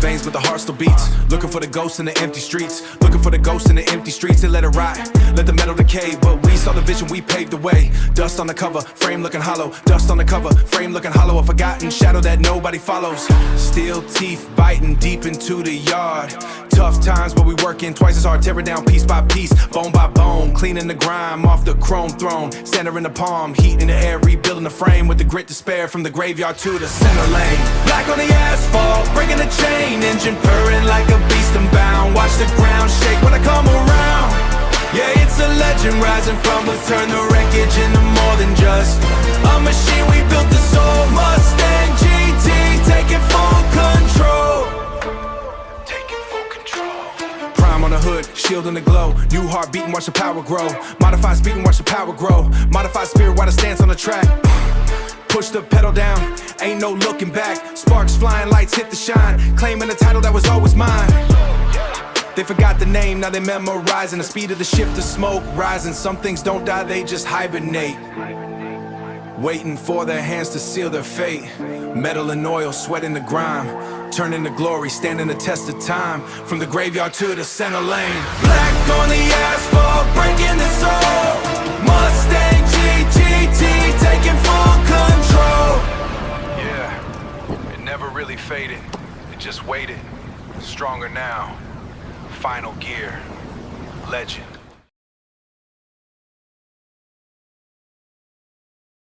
veins, but the heart still beats. Looking for the ghosts in the empty streets. Looking for the ghosts in the empty streets. They let it rot, let the metal decay. But we saw the vision, we paved the way. Dust on the cover, frame looking hollow. Dust on the cover, frame looking hollow. A forgotten shadow that nobody follows. Steel teeth biting deep into the yard. Tough times, but we working twice as hard. Tear it down piece by piece, bone by bone. Cleaning the grime off the chrome throne. Sander in the palm, heat in the air. Rebuilding the frame with the grit to spare. From the graveyard to the center lane. Black on the asphalt, breaking the chain. Engine purring like a beast unbound. Watch the ground shake when I come around. Yeah, it's a legend rising from us. Turn the wreckage into more than just a machine. We built the soul. Mustang GT, taking full control. Prime on the hood, shield in the glow. New heart beating, watch the power grow. Modified speed and watch the power grow. Modified spirit, while the stance on the track. Push the pedal down, ain't no looking back. Sparks flying, lights hit the shine. Claiming the title that was always mine. They forgot the name, now they memorizing. The speed of the shift, the smoke rising. Some things don't die, they just hibernate. Waiting for their hands to seal their fate. Metal and oil, sweat in the grime. Turning to glory, standing the test of time. From the graveyard to the center lane. Black on the asphalt, breaking the soul. Mustang GT, taking full control. Yeah, it never really faded. It just waited. Stronger now. Final gear. Legend.